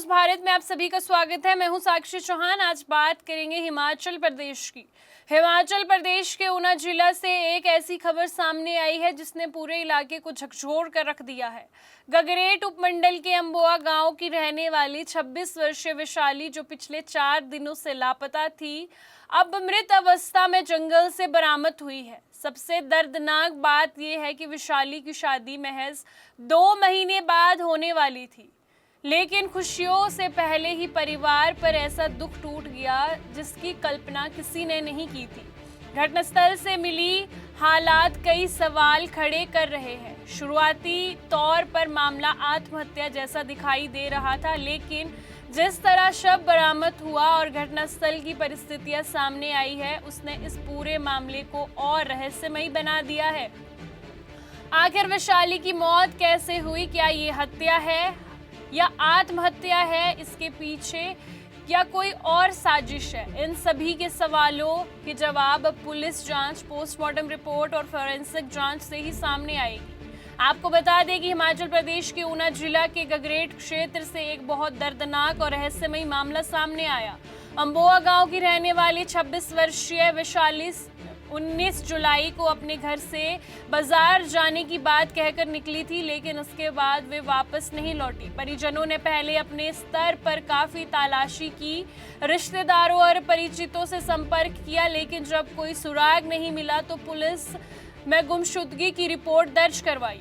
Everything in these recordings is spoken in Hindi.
भारत में आप सभी का स्वागत है। मैं हूं साक्षी चौहान। आज बात करेंगे हिमाचल प्रदेश की। हिमाचल प्रदेश के ऊना जिला से एक ऐसी खबर सामने आई है जिसने पूरे इलाके को झकझोर कर रख दिया है। गगरेट उपमंडल के अम्बोआ गांव की रहने वाली 26 वर्षीय वैशाली, जो पिछले 4 दिनों से लापता थी, अब मृत अवस्था में जंगल से बरामद हुई है। सबसे दर्दनाक बात यह है कि वैशाली की शादी महज 2 महीने बाद होने वाली थी, लेकिन खुशियों से पहले ही परिवार पर ऐसा दुख टूट गया जिसकी कल्पना किसी ने नहीं की थी। घटनास्थल से मिली हालात कई सवाल खड़े कर रहे हैं। शुरुआती तौर पर मामला आत्महत्या जैसा दिखाई दे रहा था, लेकिन जिस तरह शव बरामद हुआ और घटनास्थल की परिस्थितियां सामने आई है, उसने इस पूरे मामले को और रहस्यमयी बना दिया है। आखिर वैशाली की मौत कैसे हुई? क्या ये हत्या है या आत्महत्या है? इसके पीछे या कोई और साजिश है? इन सभी के सवालों के जवाब पुलिस जांच, पोस्टमार्टम रिपोर्ट और फोरेंसिक जांच से ही सामने आएगी। आपको बता दें कि हिमाचल प्रदेश के ऊना जिला के गगरेट क्षेत्र से एक बहुत दर्दनाक और रहस्यमयी मामला सामने आया। अम्बोआ गांव की रहने वाली 26 वर्षीय वैशाली 19 जुलाई को अपने घर से बाजार जाने की बात कहकर निकली थी, लेकिन उसके बाद वे वापस नहीं लौटी। परिजनों ने पहले अपने स्तर पर काफी तलाशी की, रिश्तेदारों और परिचितों से संपर्क किया, लेकिन जब कोई सुराग नहीं मिला तो पुलिस में गुमशुदगी की रिपोर्ट दर्ज करवाई।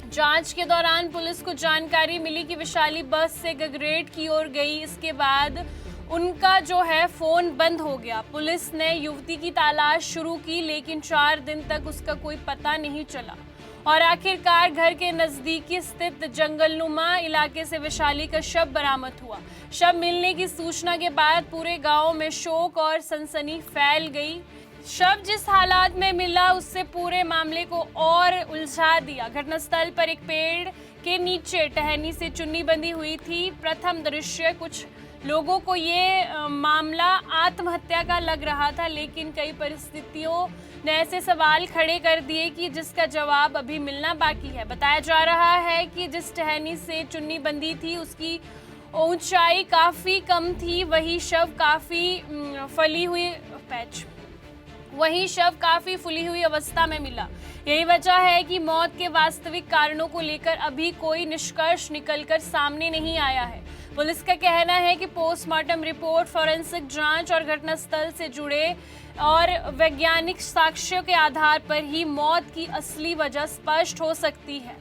जांच के दौरान पुलिस को जानकारी मिली कि वैशाली बस से गगरेट की ओर गई। इसके बाद उनका जो है फोन बंद हो गया। पुलिस ने युवती की तलाश शुरू की, लेकिन 4 दिन तक उसका कोई पता नहीं चला और आखिरकार घर के नजदीकी स्थित जंगलनुमा इलाके से वैशाली का शव बरामद हुआ। शव मिलने की सूचना के बाद पूरे गांव में शोक और सनसनी फैल गई। शव जिस हालात में मिला उससे पूरे मामले को और उलझा दिया। घटनास्थल पर एक पेड़ के नीचे टहनी से चुन्नी बंधी हुई थी। प्रथम दृश्य कुछ लोगों को ये मामला आत्महत्या का लग रहा था, लेकिन कई परिस्थितियों ने ऐसे सवाल खड़े कर दिए कि जिसका जवाब अभी मिलना बाकी है। बताया जा रहा है कि जिस टहनी से चुन्नी बंधी थी उसकी ऊंचाई काफी कम थी, वही शव काफी फुली हुई अवस्था में मिला। यही वजह है कि मौत के वास्तविक कारणों को लेकर अभी कोई निष्कर्ष निकलकर सामने नहीं आया है। पुलिस का कहना है कि पोस्टमार्टम रिपोर्ट, फोरेंसिक जांच और घटनास्थल से जुड़े और वैज्ञानिक साक्ष्यों के आधार पर ही मौत की असली वजह स्पष्ट हो सकती है।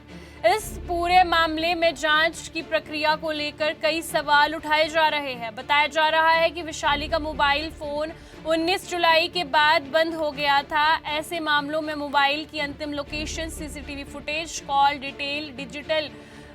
इस पूरे मामले में जांच की प्रक्रिया को लेकर कई सवाल उठाए जा रहे हैं। बताया जा रहा है कि वैशाली का मोबाइल फोन 19 जुलाई के बाद बंद हो गया था। ऐसे मामलों में मोबाइल की अंतिम location, CCTV footage, call detail, digital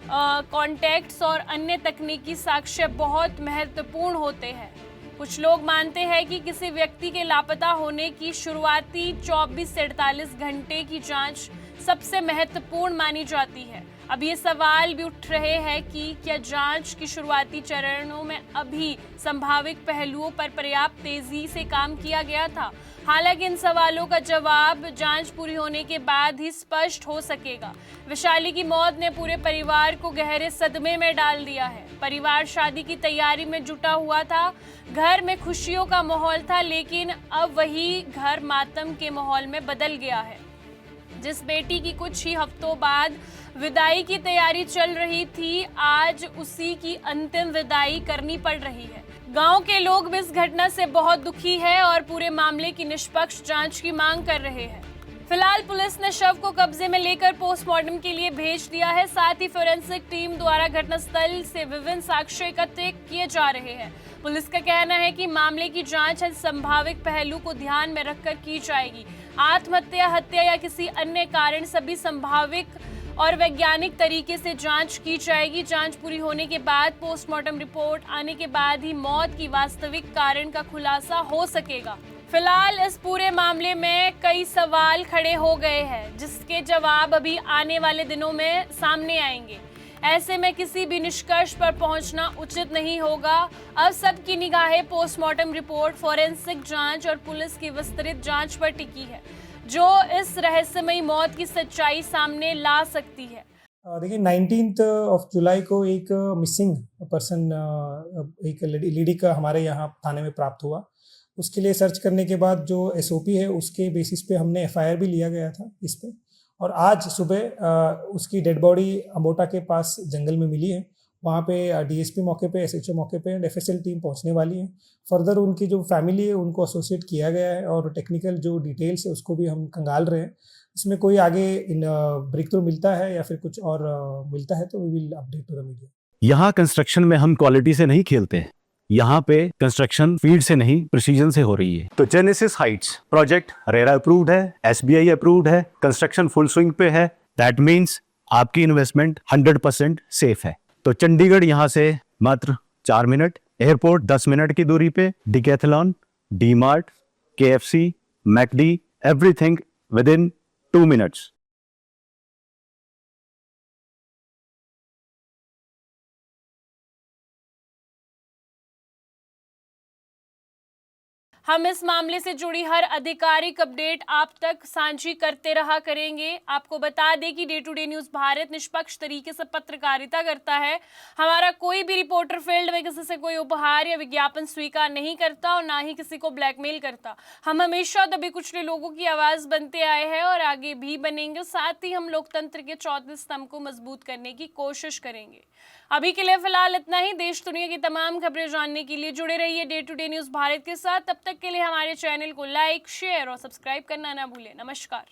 contacts और अन्य तकनीकी साक्ष्य बहुत महत्वपूर्ण होते हैं। कुछ लोग मानते हैं कि किसी व्यक्ति के लापता होने की शुरुआती 24 से 48 घंटे की जांच सबसे महत्वपूर्ण मानी जाती है। अब ये सवाल भी उठ रहे हैं कि क्या जांच की शुरुआती चरणों में अभी संभावित पहलुओं पर पर्याप्त तेजी से काम किया गया था। हालांकि इन सवालों का जवाब जांच पूरी होने के बाद ही स्पष्ट हो सकेगा। वैशाली की मौत ने पूरे परिवार को गहरे सदमे में डाल दिया है। परिवार शादी की तैयारी में जुटा हुआ था, घर में खुशियों का माहौल था, लेकिन अब वही घर मातम के माहौल में बदल गया है। जिस बेटी की कुछ ही हफ्तों बाद विदाई की तैयारी चल रही थी, आज उसी की अंतिम विदाई करनी पड़ रही है। गांव के लोग भी इस घटना से बहुत दुखी है और पूरे मामले की निष्पक्ष जांच की मांग कर रहे हैं। फिलहाल पुलिस ने शव को कब्जे में लेकर पोस्टमार्टम के लिए भेज दिया है। साथ ही फोरेंसिक टीम द्वारा घटनास्थल से विभिन्न साक्ष्य एकत्र किए जा रहे हैं। पुलिस का कहना है कि मामले की जांच संभावित पहलू को ध्यान में रखकर की जाएगी। आत्महत्या, हत्या या किसी अन्य कारण, सभी संभावित और वैज्ञानिक तरीके से जांच की जाएगी। जांच पूरी होने के बाद पोस्टमार्टम रिपोर्ट आने के बाद ही मौत की वास्तविक कारण का खुलासा हो सकेगा। फिलहाल इस पूरे मामले में कई सवाल खड़े हो गए हैं, जिसके जवाब अभी आने वाले दिनों में सामने आएंगे। ऐसे में किसी भी निष्कर्ष पर पहुंचना उचित नहीं होगा। अब सबकी निगाहें पोस्टमार्टम रिपोर्ट, फोरेंसिक जांच और पुलिस की विस्तृत जांच पर टिकी है, जो इस रहस्यमयी मौत की सच्चाई सामने ला सकती है। देखिए 19 ऑफ जुलाई को एक मिसिंग पर्सन एक लेडी का हमारे यहाँ थाने में प्राप्त हुआ। उसके लिए सर्च करने के बाद जो एसओपी है उसके बेसिस पे हमने एफआईआर भी लिया गया था इस पे। और आज सुबह उसकी डेड बॉडी अमोटा के पास जंगल में मिली है। वहाँ पे डीएसपी मौके पे, एसएचओ मौके पे एंड एफएसएल टीम पहुँचने वाली है। फर्दर उनकी जो फैमिली है उनको एसोसिएट किया गया है और टेक्निकल जो डिटेल्स है उसको भी हम खंगाल रहे हैं। इसमें कोई आगे इन ब्रेक थ्रू मिलता है या फिर कुछ और मिलता है तो we will update to the media. यहाँ कंस्ट्रक्शन में हम क्वालिटी से नहीं खेलते हैं। यहाँ पे कंस्ट्रक्शन फील्ड से नहीं प्रिसीजन से हो रही है। तो genesis Heights project RERA approved है, एसबीआई अप्रूव्ड है, कंस्ट्रक्शन फुल स्विंग पे है। दैट मीन्स आपकी इन्वेस्टमेंट 100% सेफ है। तो चंडीगढ़ यहाँ से मात्र 4 मिनट, एयरपोर्ट 10 मिनट की दूरी पे, decathlon, D mart, KFC, McD, everything with in 2 minutes. हम इस मामले से जुड़ी हर आधिकारिक अपडेट आप तक साझी करते रहा करेंगे। आपको बता दें कि day to day news Bharat निष्पक्ष तरीके से पत्रकारिता करता है। हमारा कोई भी रिपोर्टर फील्ड में किसी से कोई उपहार या विज्ञापन स्वीकार नहीं करता और ना ही किसी को ब्लैकमेल करता। हम हमेशा दबे कुचले लोगों की आवाज़ बनते आए हैं और आगे भी बनेंगे। साथ ही हम लोकतंत्र के चौथे स्तंभ को मजबूत करने की कोशिश करेंगे। अभी के लिए फिलहाल इतना ही। देश दुनिया की तमाम खबरें जानने के लिए जुड़े रहिए day to day news Bharat के साथ। तब तक के लिए हमारे चैनल को लाइक, शेयर और सब्सक्राइब करना ना भूलें। नमस्कार।